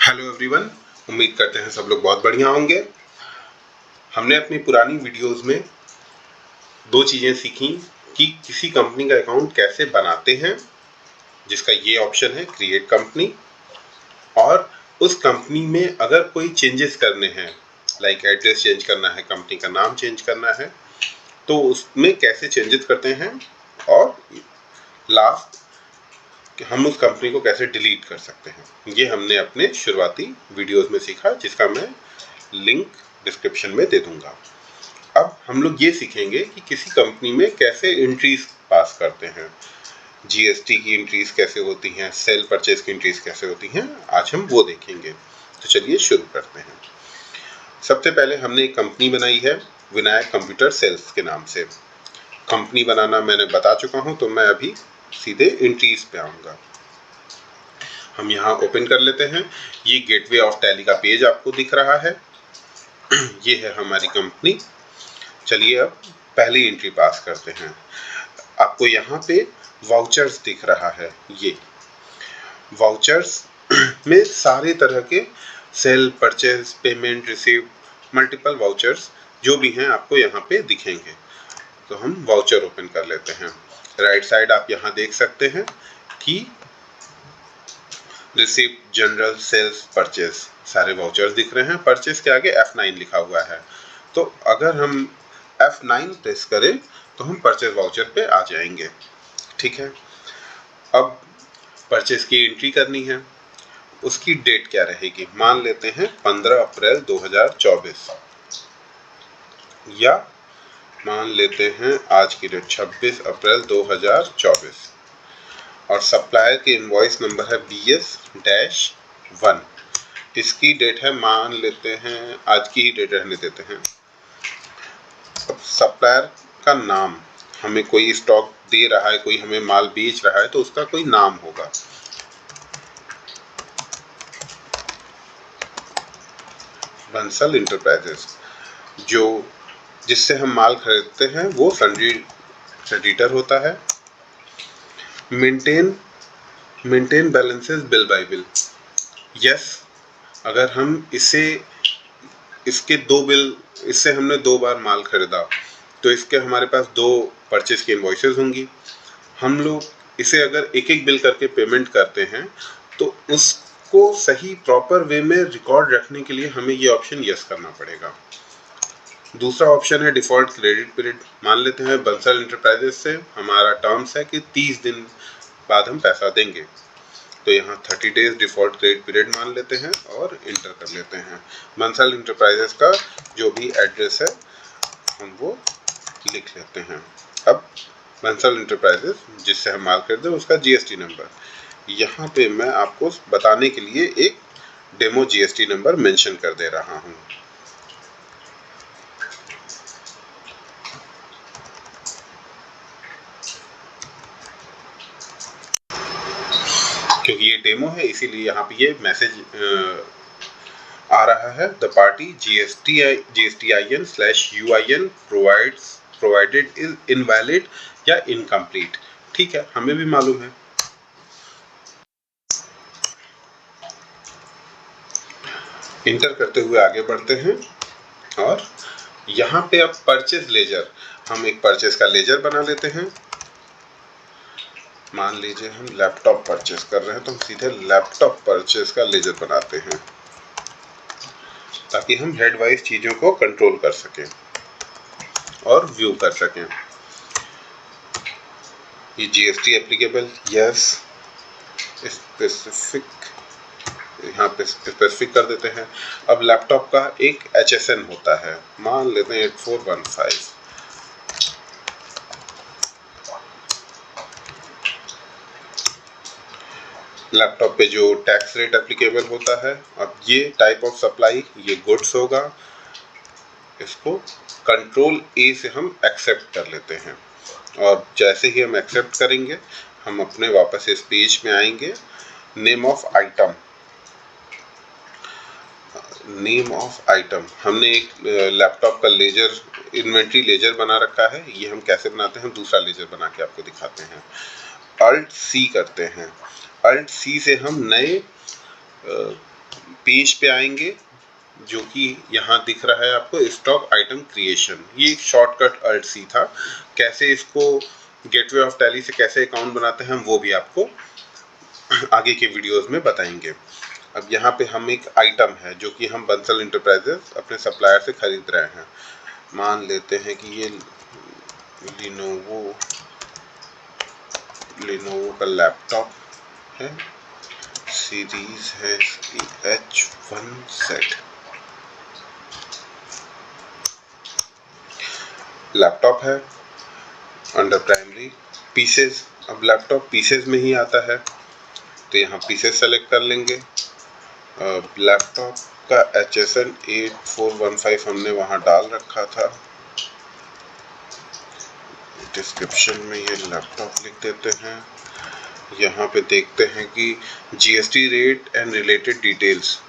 Hello everyone, उम्मीद करते हैं सब लोग बहुत बढ़िया होंगे। हमने अपनी पुरानी वीडियोस में दो चीज़ें सीखी कि किसी कंपनी का अकाउंट कैसे बनाते हैं, जिसका ये ऑप्शन है क्रिएट कंपनी, और उस कंपनी में अगर कोई चेंजेस करने हैं, लाइक एड्रेस चेंज करना है, कंपनी का नाम चेंज करना है, तो उसमें कैसे चेंजेस करते हैं, और लास्ट हम उस कंपनी को कैसे डिलीट कर सकते हैं। ये हमने अपने शुरुआती वीडियोस में सीखा, जिसका मैं लिंक डिस्क्रिप्शन में दे दूंगा। अब हम लोग ये सीखेंगे कि किसी कंपनी में कैसे एंट्रीज पास करते हैं, जीएसटी की एंट्रीज कैसे होती हैं, सेल परचेज की एंट्रीज कैसे होती हैं, आज हम वो देखेंगे। तो चलिए शुरू करते हैं। सबसे पहले हमने एक कंपनी बनाई है विनायक कंप्यूटर सेल्स के नाम से। कंपनी बनाना मैंने बता चुका हूं, तो मैं अभी सीधे एंट्रीज पे आऊंगा। हम यहाँ ओपन कर लेते हैं। ये गेटवे ऑफ टैली का पेज आपको दिख रहा है। ये है हमारी कंपनी। चलिए अब पहली एंट्री पास करते हैं। आपको यहाँ पे वाउचर्स दिख रहा है। ये वाउचर्स में सारे तरह के sale, purchase, payment, receive, multiple vouchers जो भी हैं आपको यहाँ पे दिखेंगे। तो हम वाउचर ओपन कर लेते हैं। राइट साइड आप यहाँ देख सकते हैं कि रिसिप्ट, जनरल, सेल्स, परचेज सारे वाउचर्स दिख रहे हैं। परचेज के आगे F9 लिखा हुआ है, तो अगर हम F9 प्रेस करें तो हम परचेज वाउचर पे आ जाएंगे। ठीक है, अब परचेज की एंट्री करनी है। उसकी डेट क्या रहेगी, मान लेते हैं 15 अप्रैल 2024, या मान लेते हैं आज की डेट 26 अप्रैल 2024, और सप्लायर की इनवॉइस नंबर है BS-1। इसकी डेट है, मान लेते हैं आज की ही डेट रहने देते हैं। अब सप्लायर का नाम, हमें कोई स्टॉक दे रहा है, कोई हमें माल बेच रहा है, तो उसका कोई नाम होगा। बंसल इंटरप्राइजेस, जो जिससे हम माल खरीदते हैं, वो सन्ड्री क्रेडिटर होता है। Maintain balances bill bye bill. Yes, अगर हम इसके दो बिल, इससे हमने 2 बार माल खरीदा, तो इसके हमारे पास 2 परचेज की इनवॉइसेस होंगी। हम लोग इसे अगर एक एक बिल करके पेमेंट करते हैं, तो उसको सही प्रॉपर वे में रिकॉर्ड रखने के लिए हमें ये ऑप्शन यस करना पड़ेगा। दूसरा ऑप्शन है डिफ़ॉल्ट क्रेडिट पीरियड। मान लेते हैं बंसल इंटरप्राइजेस से हमारा टर्म्स है कि 30 दिन बाद हम पैसा देंगे, तो यहाँ 30 डेज डिफ़ॉल्ट क्रेडिट पीरियड मान लेते हैं और इंटर कर लेते हैं। बंसल इंटरप्राइजेस का जो भी एड्रेस है हम वो लिख लेते हैं। अब बंसल इंटरप्राइजेस जिससे हम माल खरीदे उसका जीएसटी नंबर, यहाँ पे मैं आपको बताने के लिए एक डेमो जीएसटी नंबर मेंशन कर दे रहा हूँ। क्योंकि ये डेमो है, इसीलिए यहाँ पे ये मैसेज आ रहा है, the party GSTIN/UIN provided is invalid या इनकम्प्लीट। ठीक है, हमें भी मालूम है। इंटर करते हुए आगे बढ़ते हैं, और यहाँ पे अब परचेज लेजर, हम एक परचेज का लेजर बना लेते हैं। मान लीजिए हम लैपटॉप परचेज कर रहे हैं, तो हम सीधे लैपटॉप परचेज का लेजर बनाते हैं, ताकि हम हेड वाइज चीज़ों को कंट्रोल कर सकें और व्यू कर सकें। ये जीएसटी एप्लीकेबल, यस, स्पेसिफिक, यहाँ पे स्पेसिफिक कर देते हैं। अब लैपटॉप का एक HSN होता है, मान लेते हैं 8415। लैपटॉप पे जो टैक्स रेट एप्लीकेबल होता है, अब ये टाइप ऑफ सप्लाई, ये गुड्स होगा, इसको कंट्रोल A से हम एक्सेप्ट कर लेते हैं। और जैसे ही हम एक्सेप्ट करेंगे, हम अपने वापस इस पेज में आएंगे। Name of item, name of item, हमने एक लैपटॉप का लेजर, इन्वेंट्री लेजर बना रखा है। ये हम कैसे बनाते हैं, दूसरा लेजर बना के आपको दिखाते हैं। Alt C करते हैं। Alt C से हम नए पेज पे आएंगे जो कि यहाँ दिख रहा है आपको स्टॉक आइटम क्रिएशन। ये एक शॉर्टकट अल्ट सी था। कैसे इसको गेटवे ऑफ टैली से कैसे अकाउंट बनाते हैं वो भी आपको आगे के वीडियोस में बताएंगे। अब यहाँ पे हम एक आइटम है जो कि हम बंसल इंटरप्राइजेस अपने सप्लायर से खरीद रहे हैं। मान लेते हैं कि ये लिनोवो का लैपटॉप है, सीरीज है इसकी H1 सेट। लैपटॉप है अंडर प्राइमरी पीसेस। अब लैपटॉप पीसेस में ही आता है तो यहाँ पीसेस सेलेक्ट कर लेंगे। लैपटॉप का HSN 8415 हमने वहाँ डाल रखा था। डिस्क्रिप्शन में ये लैपटॉप लिख देते हैं। यहाँ पे देखते हैं कि GST rate and related details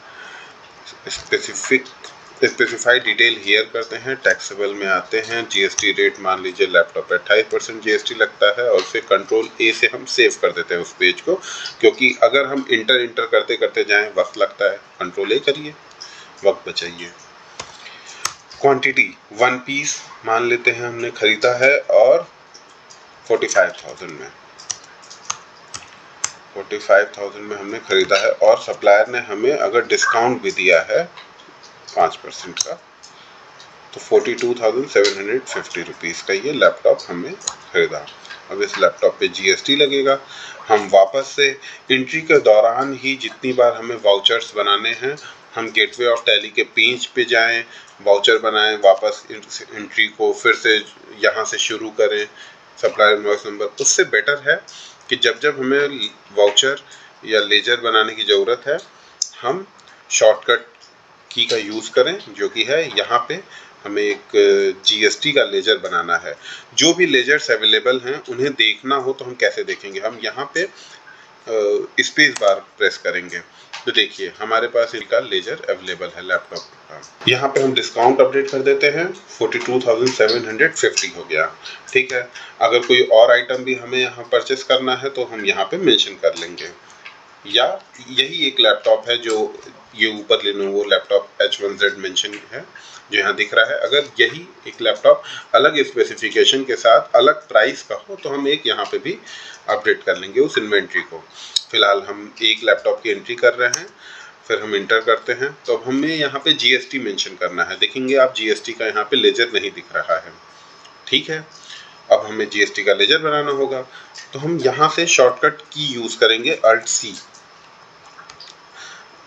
specified detail here करते हैं। टैक्सेबल में आते हैं। GST रेट मान लीजिए लैपटॉप पे 28% GST लगता है और फिर कंट्रोल A से हम सेव कर देते हैं उस पेज को, क्योंकि अगर हम इंटर करते करते जाएं वक्त लगता है। कंट्रोल A करिए, वक्त बचाइए। क्वांटिटी 1 पीस मान लेते हैं हमने खरीदा है और 45,000 में 45,000 में हमने खरीदा है और सप्लायर ने हमें अगर डिस्काउंट भी दिया है 5% का तो 42,750 रुपीज़ का ये लैपटॉप हमने खरीदा। अब इस लैपटॉप पे GST लगेगा। हम वापस से एंट्री के दौरान ही जितनी बार हमें वाउचर्स बनाने हैं हम गेटवे ऑफ टैली के पेज पे जाएं, वाउचर बनाएं, वापस एंट्री को फिर से यहाँ से शुरू करें सप्लायर इनवॉइस नंबर। उससे बेटर है कि जब जब हमें वाउचर या लेजर बनाने की ज़रूरत है हम शॉर्टकट की का यूज़ करें, जो कि है यहाँ पे हमें एक GST का लेजर बनाना है। जो भी लेजर्स अवेलेबल हैं उन्हें देखना हो तो हम कैसे देखेंगे, हम यहाँ पे स्पेस बार प्रेस करेंगे तो देखिए हमारे पास इनका लेजर अवेलेबल है लैपटॉप का। यहाँ पे हम डिस्काउंट अपडेट कर देते हैं, 42,750 हो गया। ठीक है, अगर कोई और आइटम भी हमें यहाँ परचेस करना है तो हम यहाँ पे मेंशन कर लेंगे। या यही एक लैपटॉप है जो ये ऊपर लेनोवो लैपटॉप H1Z मेंशन है जो यहाँ दिख रहा है। अगर यही एक लैपटॉप अलग स्पेसिफिकेशन के साथ अलग प्राइस का हो तो हम एक यहाँ पे भी अपडेट कर लेंगे उस इन्वेंट्री को। फिलहाल हम एक लैपटॉप की एंट्री कर रहे हैं, फिर हम इंटर करते हैं तो अब हमें यहाँ पे GST मेंशन करना है। देखेंगे आप GST का यहाँ पे लेजर नहीं दिख रहा है। ठीक है, अब हमें GST का लेजर बनाना होगा तो हम यहाँ से शॉर्टकट की यूज़ करेंगे Alt+C,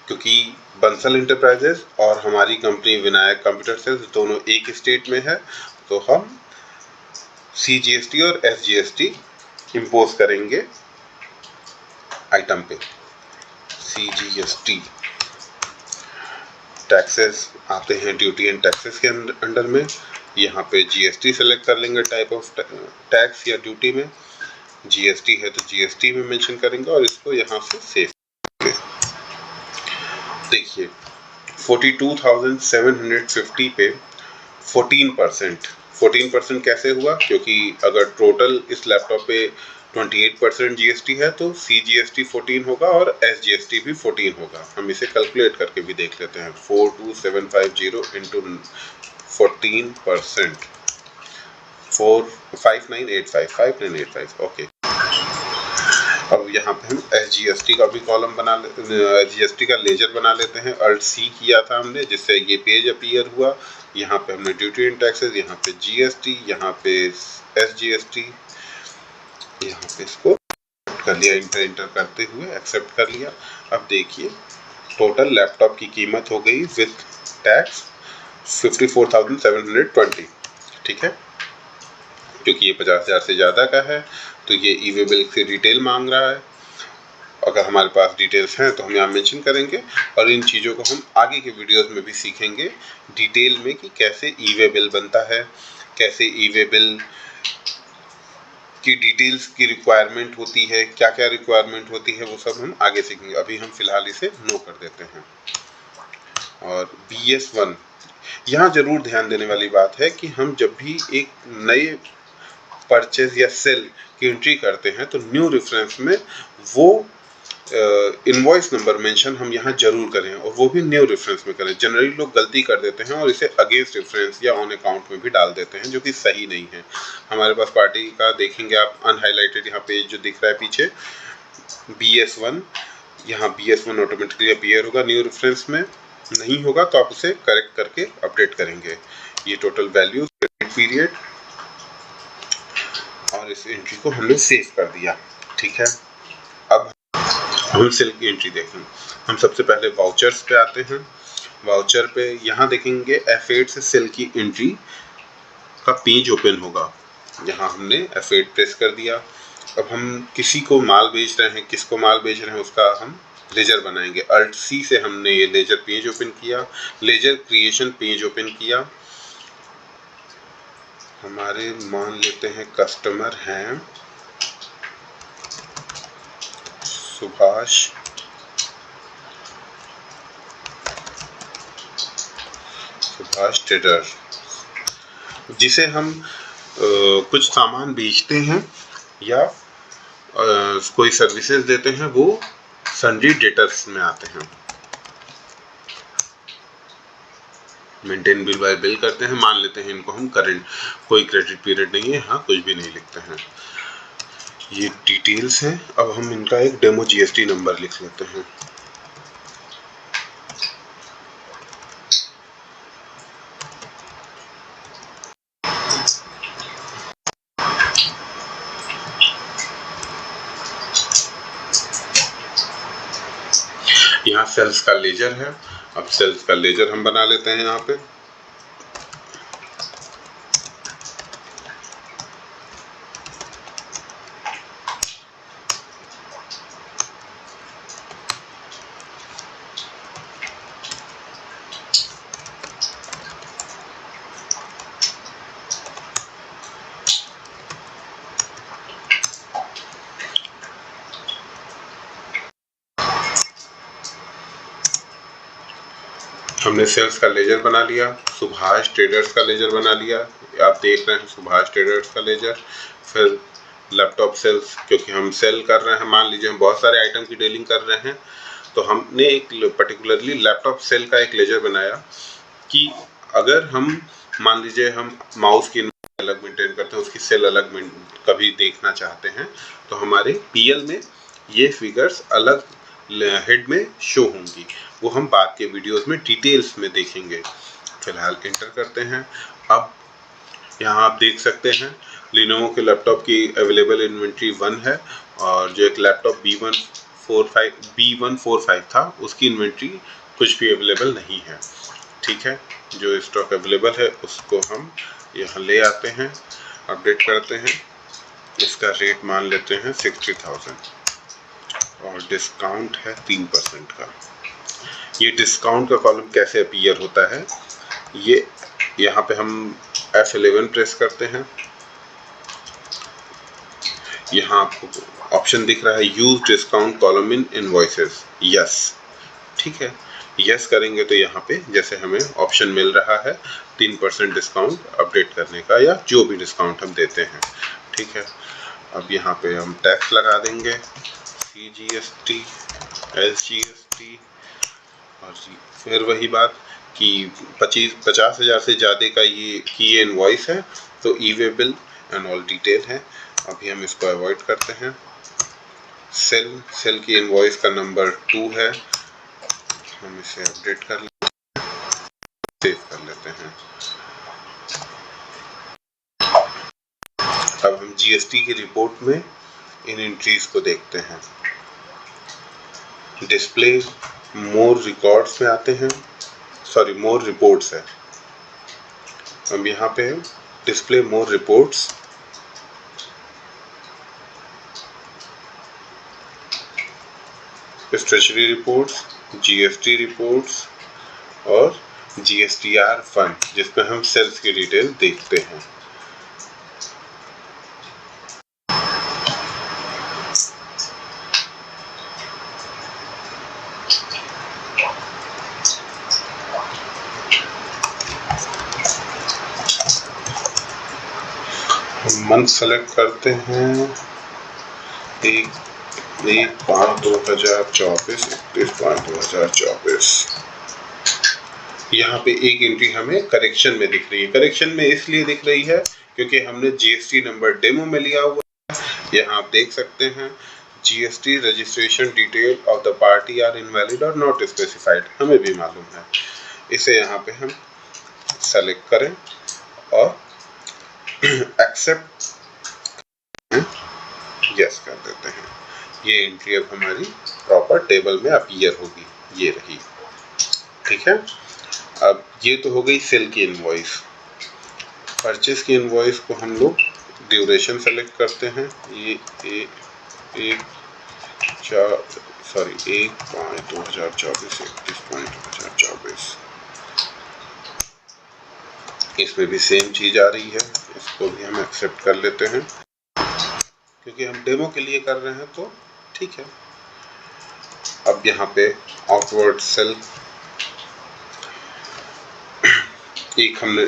क्योंकि बंसल इंटरप्राइजेस और हमारी कंपनी विनायक कंप्यूटर सेल्स दोनों एक स्टेट में है तो हम CGST और SGST इम्पोज करेंगे आइटम पे। CGST टैक्सेस आते हैं ड्यूटी एंड टैक्सेस के अंडर में। यहाँ पे GST सेलेक्ट कर लेंगे टाइप ऑफ टैक्स या ड्यूटी में। GST है तो GST में मेंशन करेंगे और इसको यहाँ से सेव। देखिए 42,750 पे 14% कैसे हुआ, क्योंकि अगर टोटल इस लैपटॉप पे 28% GST है तो CGST 14 होगा और SGST भी 14 होगा। हम इसे कैलकुलेट करके भी देख लेते हैं। 42750 इंटू 14%, 5985 ओके। अब यहाँ पे हम SGST का भी कॉलम बना लेते हैं, SGST का लेजर बना लेते हैं। Alt+C किया था हमने जिससे ये पेज अपीयर हुआ। यहाँ पे हमने ड्यूटी एंड टैक्सेस, यहाँ पे GST, यहाँ पे SGST, यहाँ पे इसको कर लिया, इंटर करते हुए एक्सेप्ट कर लिया। अब देखिए टोटल लैपटॉप की कीमत हो गई विथ टैक्स 54,720। ठीक है, क्योंकि ये 50,000 से ज़्यादा का है तो ये ई-वे बिल से डिटेल मांग रहा है। अगर हमारे पास डिटेल्स हैं तो हम यहाँ मेंशन करेंगे और इन चीज़ों को हम आगे के वीडियोस में भी सीखेंगे डिटेल में कि कैसे ई-वे बिल बनता है, कैसे ई-वे बिल की डिटेल्स की रिक्वायरमेंट होती है, क्या क्या रिक्वायरमेंट होती है, वो सब हम आगे सीखेंगे। अभी हम फिलहाल इसे नो कर देते हैं। और BS1 यहाँ ज़रूर ध्यान देने वाली बात है कि हम जब भी एक नए परचेज या सेल की एंट्री करते हैं तो न्यू रेफरेंस में वो इनवॉइस नंबर मेंशन हम यहाँ जरूर करें, और वो भी न्यू रेफरेंस में करें। जनरली लोग गलती कर देते हैं और इसे अगेंस्ट रेफरेंस या ऑन अकाउंट में भी डाल देते हैं, जो कि सही नहीं है। हमारे पास पार्टी का देखेंगे आप अनहाइलाइटेड यहाँ पेज जो दिख रहा है पीछे BS1, यहाँ BS1 ऑटोमेटिकली अपीयर होगा। न्यू रेफरेंस में नहीं होगा तो आप उसे करेक्ट करके अपडेट करेंगे। ये टोटल वैल्यू, क्रेडिट पीरियड, और इस एंट्री को हमने सेव कर दिया। ठीक है, अब हम सेल की एंट्री देखें। हम सबसे पहले वाउचर्स पे आते हैं। वाउचर पे यहाँ देखेंगे F8 से सेल की एंट्री का पेज ओपन होगा। यहाँ हमने F8 प्रेस कर दिया। अब हम किसी को माल बेच रहे हैं, किसको माल बेच रहे हैं उसका हम लेजर बनाएंगे। Alt C से हमने ये लेजर पेज ओपन किया, लेजर क्रिएशन पेज ओपन किया। हमारे मान लेते हैं कस्टमर हैं सुभाष ट्रेडर, जिसे हम कुछ सामान बेचते हैं या कोई सर्विसेज देते हैं, वो सन्ड्री डेटर्स में आते हैं। मेंटेन बिल बाय बिल करते हैं, मान लेते हैं इनको हम करंट, कोई क्रेडिट पीरियड नहीं है, हाँ कुछ भी नहीं लिखते हैं। ये डिटेल्स हैं। अब हम इनका एक डेमो GST नंबर लिख लेते हैं। यहाँ सेल्स का लेजर है। अब सेल्स का लेजर हम बना लेते हैं यहाँ पे। हमने सेल्स का लेजर बना लिया, सुभाष ट्रेडर्स का लेजर बना लिया। आप देख रहे हैं सुभाष ट्रेडर्स का लेजर। फिर लैपटॉप सेल्स, क्योंकि हम सेल कर रहे हैं, मान लीजिए हम बहुत सारे आइटम की डीलिंग कर रहे हैं, तो हमने एक पर्टिकुलरली लैपटॉप सेल का एक लेजर बनाया कि अगर हम मान लीजिए हम माउस की अलग मेंटेन करते हैं, उसकी सेल अलग कभी देखना चाहते हैं, तो हमारे PL में ये फिगर्स अलग हेड में शो होंगी। वो हम बाद के वीडियोस में डिटेल्स में देखेंगे। फिलहाल इंटर करते हैं। अब यहाँ आप देख सकते हैं लिनोवो के लैपटॉप की अवेलेबल इन्वेंट्री 1 है, और जो एक लैपटॉप B145 था उसकी इन्वेंट्री कुछ भी अवेलेबल नहीं है। ठीक है, जो स्टॉक अवेलेबल है उसको हम यहाँ ले आते हैं, अपडेट करते हैं। इसका रेट मान लेते हैं 60,000 और डिस्काउंट है 3% का। ये डिस्काउंट का कॉलम कैसे अपीयर होता है, ये यहाँ पे हम F11 प्रेस करते हैं। यहाँ आपको ऑप्शन दिख रहा है use discount column in invoices, yes. ठीक है, यस करेंगे तो यहाँ पे जैसे हमें ऑप्शन मिल रहा है 3% डिस्काउंट अपडेट करने का, या जो भी डिस्काउंट हम देते हैं। ठीक है, अब यहाँ पे हम टैक्स लगा देंगे, CGST, SGST, और फिर वही बात कि 50,000 से ज़्यादा का ये इनवॉइस है तो e-way bill and all detail है। अभी हम इसको अवॉइड करते हैं। सेल की इनवॉइस का नंबर 2 है, हम इसे अपडेट कर लेते हैं, सेव कर लेते हैं। अब हम GST की रिपोर्ट में इन एंट्रीज को देखते हैं। डिस्प्ले मोर रिकॉर्ड्स में आते हैं, सॉरी मोर रिपोर्ट्स है। अब यहाँ पे display more reports, treasury reports, GST reports और GSTR फंड, जिसमें हम सेल्स की डिटेल देखते हैं। मंथ सेलेक्ट करते हैं, एक 1/5/2024, 31/5/2024। यहाँ पे एक एंट्री हमें करेक्शन में दिख रही है। करेक्शन में इसलिए दिख रही है क्योंकि हमने जीएसटी नंबर डेमो में लिया हुआ है। यहाँ आप देख सकते हैं GST registration detail of the party are invalid और नॉट स्पेसिफाइड, हमें भी मालूम है। इसे यहाँ पे हम सेलेक्ट करें और एक्सेप्ट यस कर देते हैं। ये एंट्री अब हमारी प्रॉपर टेबल में अपीयर होगी, ये रही। ठीक है, अब ये तो हो गई सेल की इनवॉइस। परचेस की इनवॉइस को हम लोग ड्यूरेशन सेलेक्ट करते हैं। ये 1/5/2024, 31/5/2024। इसमें भी सेम चीज आ रही है, इसको भी हम एक्सेप्ट कर लेते हैं क्योंकि हम डेमो के लिए कर रहे हैं, तो ठीक है। अब यहाँ पे आउटवर्ड सेल, एक हमने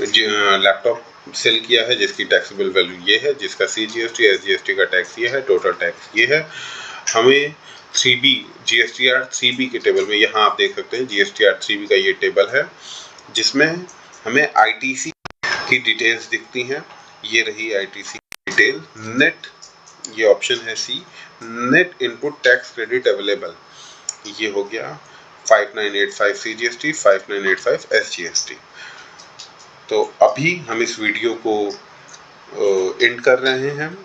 लैपटॉप सेल किया है जिसकी टैक्सेबल वैल्यू ये है, जिसका CGST SGST का टैक्स ये है, टोटल टैक्स ये है। हमें 3B GSTR 3B के टेबल में, यहाँ आप देख सकते हैं GSTR 3B का ये टेबल है जिसमें हमें ITC की डिटेल्स दिखती हैं। ये रही ITC डिटेल। नेट, ये ऑप्शन है C, net input tax credit available, ये हो गया 5985 CGST, 5985 SGST। तो अभी हम इस वीडियो को एंड कर रहे हैं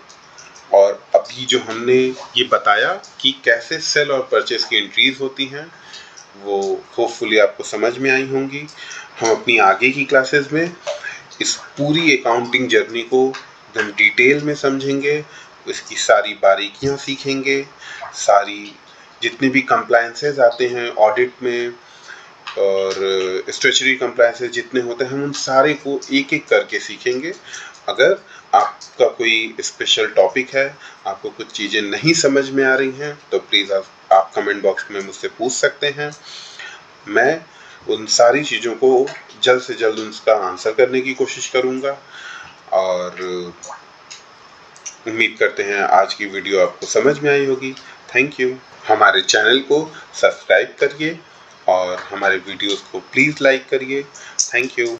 और अभी जो हमने ये बताया कि कैसे सेल और परचेस की एंट्रीज होती हैं, वो होपफुली आपको समझ में आई होंगी। हम अपनी आगे की क्लासेस में इस पूरी अकाउंटिंग जर्नी को एकदम डिटेल में समझेंगे, इसकी सारी बारीकियां सीखेंगे, सारी जितने भी कंप्लायंसेस आते हैं ऑडिट में और स्टैट्यूटरी कंप्लायंसेस जितने होते हैं, हम उन सारे को एक एक करके सीखेंगे। अगर आपका कोई स्पेशल टॉपिक है, आपको कुछ चीज़ें नहीं समझ में आ रही हैं, तो प्लीज़ आप कमेंट बॉक्स में मुझसे पूछ सकते हैं। मैं उन सारी चीज़ों को जल्द से जल्द उसका आंसर करने की कोशिश करूँगा और उम्मीद करते हैं आज की वीडियो आपको समझ में आई होगी। Thank you. हमारे चैनल को सब्सक्राइब करिए और हमारे वीडियोस को प्लीज़ लाइक करिए। Thank you.